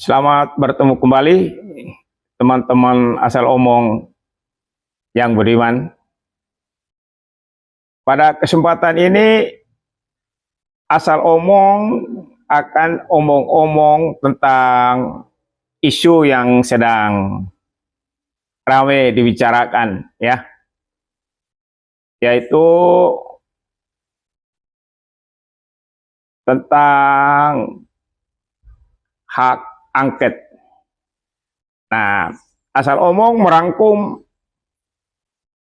Selamat bertemu kembali teman-teman asal omong yang beriman. Pada kesempatan ini asal omong akan omong-omong tentang isu yang sedang ramai dibicarakan, ya, yaitu tentang hak angket. Nah, asal omong merangkum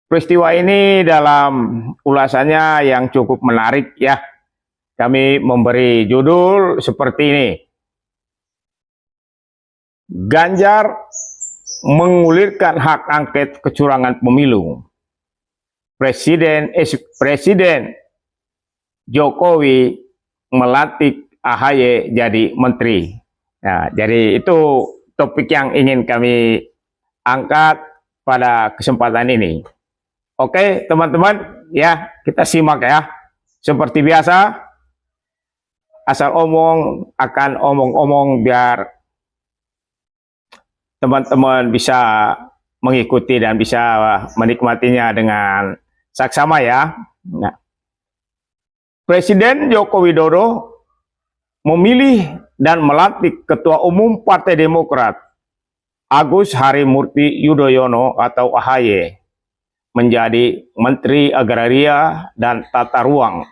peristiwa ini dalam ulasannya yang cukup menarik, ya. Kami memberi judul seperti ini: Ganjar mengulirkan hak angket kecurangan pemilu. Presiden Jokowi melantik AHY jadi menteri. Nah, jadi itu topik yang ingin kami angkat pada kesempatan ini. Oke, teman-teman, ya, kita simak ya. Seperti biasa, asal omong akan omong-omong biar teman-teman bisa mengikuti dan bisa menikmatinya dengan saksama, ya. Nah, Presiden Joko Widodo memilih dan melantik Ketua Umum Partai Demokrat Agus Harimurti Yudhoyono atau AHY menjadi Menteri Agraria dan Tata Ruang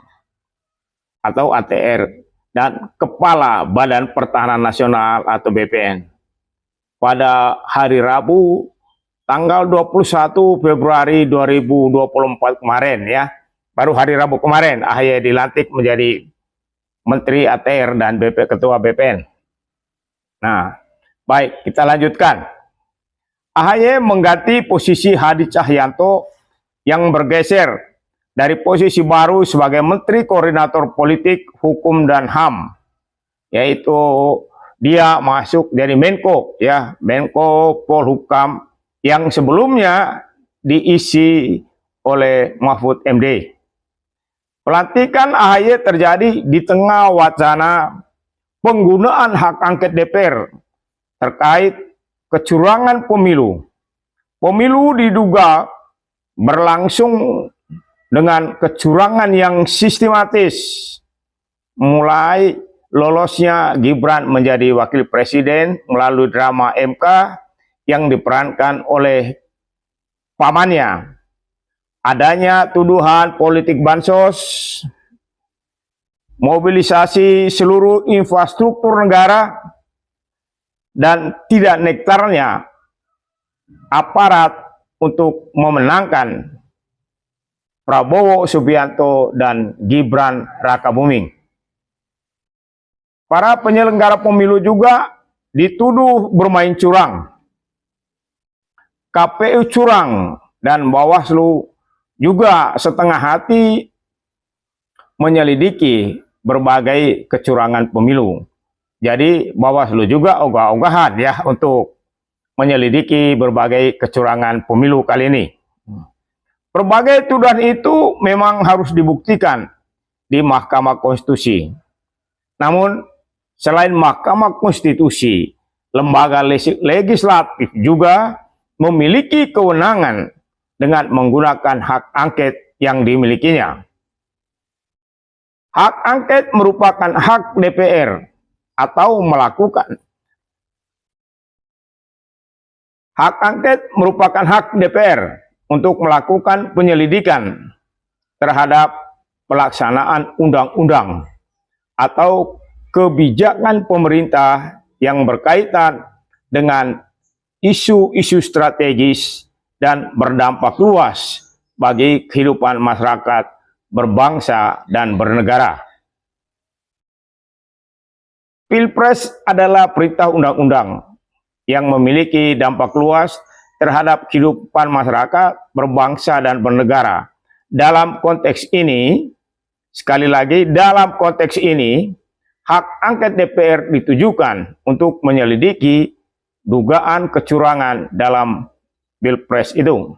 atau ATR dan Kepala Badan Pertahanan Nasional atau BPN pada hari Rabu tanggal 21 Februari 2024 kemarin, ya. Baru hari Rabu kemarin AHY dilantik menjadi Menteri ATR dan Ketua BPN. Nah, baik, kita lanjutkan. AHY mengganti posisi Hadi Cahyanto yang bergeser dari posisi baru sebagai Menteri Koordinator Politik, Hukum dan HAM, yaitu dia masuk dari Menko, ya, Menko Polhukam yang sebelumnya diisi oleh Mahfud MD. Pelantikan AHY terjadi di tengah wacana penggunaan hak angket DPR terkait kecurangan pemilu. Pemilu diduga berlangsung dengan kecurangan yang sistematis, mulai lolosnya Gibran menjadi wakil presiden melalui drama MK yang diperankan oleh pamannya, adanya tuduhan politik bansos, mobilisasi seluruh infrastruktur negara, dan tidak netralnya aparat untuk memenangkan Prabowo Subianto dan Gibran Rakabuming. Para penyelenggara pemilu juga dituduh bermain curang. KPU curang dan Bawaslu juga setengah hati menyelidiki berbagai kecurangan pemilu. Jadi Bawaslu juga ogah-ogahan, ya, untuk menyelidiki berbagai kecurangan pemilu kali ini. Berbagai tuduhan itu memang harus dibuktikan di Mahkamah Konstitusi. Namun selain Mahkamah Konstitusi, lembaga legislatif juga memiliki kewenangan dengan menggunakan hak angket yang dimilikinya. Hak angket merupakan hak DPR atau melakukan hak angket merupakan hak DPR untuk melakukan penyelidikan terhadap pelaksanaan undang-undang atau kebijakan pemerintah yang berkaitan dengan isu-isu strategis dan berdampak luas bagi kehidupan masyarakat berbangsa dan bernegara. Pilpres adalah perintah undang-undang yang memiliki dampak luas terhadap kehidupan masyarakat berbangsa dan bernegara. Dalam konteks ini, sekali lagi, dalam konteks ini, hak angket DPR ditujukan untuk menyelidiki dugaan kecurangan dalam Pilpres itu.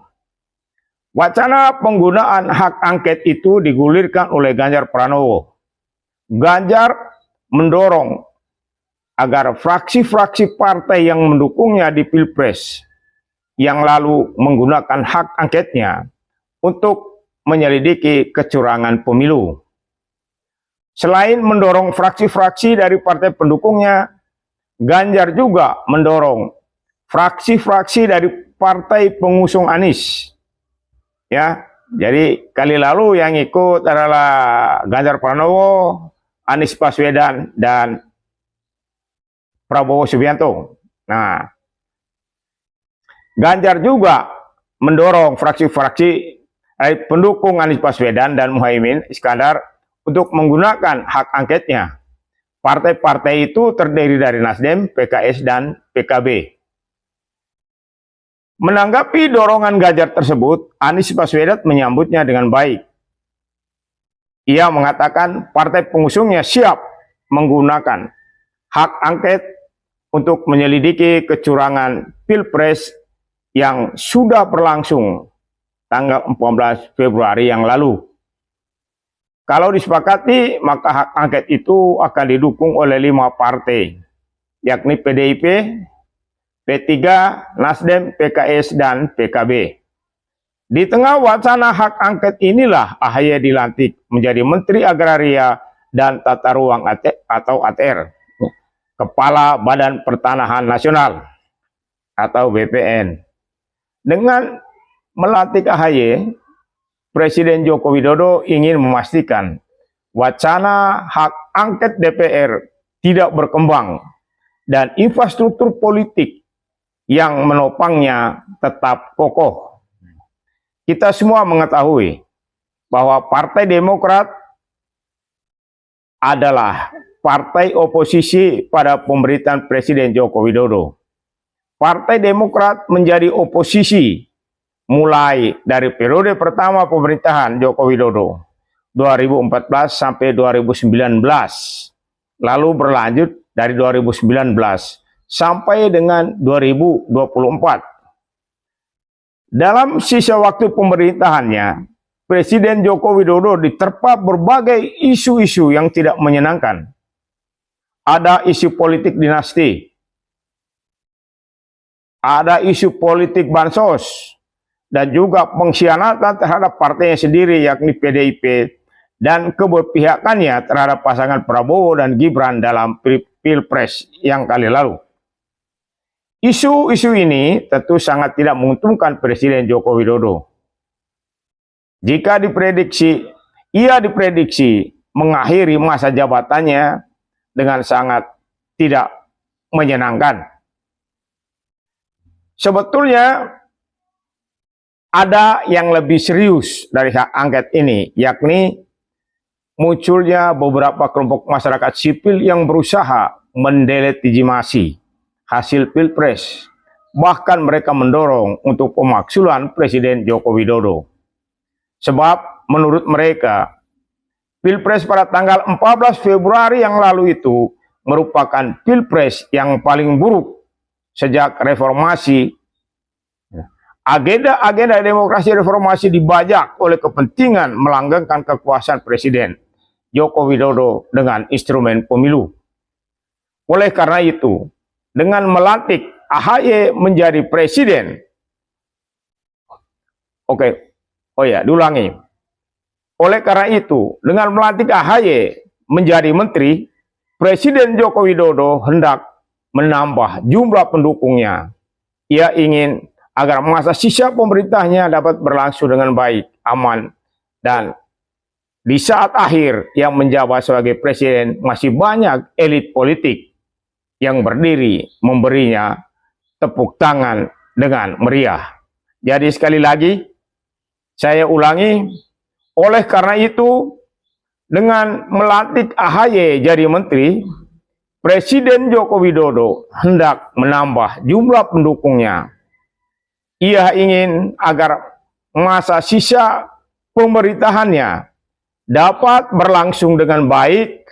Wacana penggunaan hak angket itu digulirkan oleh Ganjar Pranowo. Ganjar mendorong agar fraksi-fraksi partai yang mendukungnya di Pilpres yang lalu menggunakan hak angketnya untuk menyelidiki kecurangan pemilu. Selain mendorong fraksi-fraksi dari partai pendukungnya, Ganjar juga mendorong fraksi-fraksi dari partai pengusung Anies. Ya, jadi kali lalu yang ikut adalah Ganjar Pranowo, Anies Baswedan, dan Prabowo Subianto. Nah, Ganjar juga mendorong fraksi-fraksi pendukung Anies Baswedan dan Muhaimin Iskandar untuk menggunakan hak angketnya. Partai-partai itu terdiri dari Nasdem, PKS, dan PKB. Menanggapi dorongan Ganjar tersebut, Anies Baswedan menyambutnya dengan baik. Ia mengatakan partai pengusungnya siap menggunakan hak angket untuk menyelidiki kecurangan Pilpres yang sudah berlangsung tanggal 14 Februari yang lalu. Kalau disepakati, maka hak angket itu akan didukung oleh 5 partai, yakni PDIP, P3, Nasdem, PKS, dan PKB. Di tengah wacana hak angket inilah AHY dilantik menjadi Menteri Agraria dan Tata Ruang atau ATR, Kepala Badan Pertanahan Nasional atau BPN. Dengan melantik AHY, Presiden Joko Widodo ingin memastikan wacana hak angket DPR tidak berkembang dan infrastruktur politik yang menopangnya tetap kokoh. Kita semua mengetahui bahwa Partai Demokrat adalah partai oposisi pada pemerintahan Presiden Joko Widodo. Partai Demokrat menjadi oposisi mulai dari periode pertama pemerintahan Joko Widodo 2014 sampai 2019, lalu berlanjut dari 2019 sampai dengan 2024. Dalam sisa waktu pemerintahannya, Presiden Joko Widodo diterpa berbagai isu-isu yang tidak menyenangkan. Ada isu politik dinasti, ada isu politik bansos, dan juga pengkhianatan terhadap partainya sendiri yakni PDIP dan keberpihakannya terhadap pasangan Prabowo dan Gibran dalam Pilpres yang kali lalu. Isu-isu ini tentu sangat tidak menguntungkan Presiden Joko Widodo. Jika ia diprediksi mengakhiri masa jabatannya dengan sangat tidak menyenangkan. Sebetulnya ada yang lebih serius dari hak angket ini, yakni munculnya beberapa kelompok masyarakat sipil yang berusaha mendelegitimasi hasil Pilpres. Bahkan mereka mendorong untuk pemakzulan Presiden Joko Widodo. Sebab menurut mereka, Pilpres pada tanggal 14 Februari yang lalu itu merupakan Pilpres yang paling buruk sejak reformasi. Agenda demokrasi reformasi dibajak oleh kepentingan melanggengkan kekuasaan Presiden Joko Widodo dengan instrumen pemilu. Oleh karena itu, dengan melantik AHY menjadi presiden, diulangi. Oleh karena itu, dengan melantik AHY menjadi menteri, Presiden Joko Widodo hendak menambah jumlah pendukungnya. Ia ingin agar masa sisa pemerintahnya dapat berlangsung dengan baik, aman, dan di saat akhir yang menjabat sebagai presiden masih banyak elit politik yang berdiri memberinya tepuk tangan dengan meriah. Jadi sekali lagi, saya ulangi, oleh karena itu dengan melantik AHY jadi menteri, Presiden Joko Widodo hendak menambah jumlah pendukungnya. Ia ingin agar masa sisa pemerintahannya dapat berlangsung dengan baik,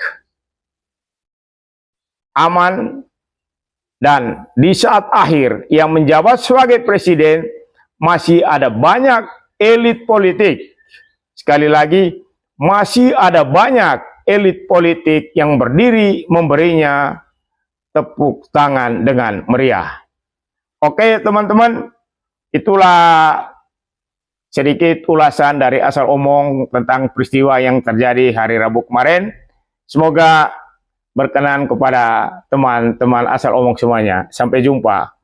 aman, dan di saat akhir yang menjabat sebagai presiden masih ada banyak elit politik. Sekali lagi, masih ada banyak elit politik yang berdiri memberinya tepuk tangan dengan meriah. Oke teman-teman, itulah sedikit ulasan dari Asal Omong tentang peristiwa yang terjadi hari Rabu kemarin. Semoga berkenan kepada teman-teman Asal Omong semuanya. Sampai jumpa.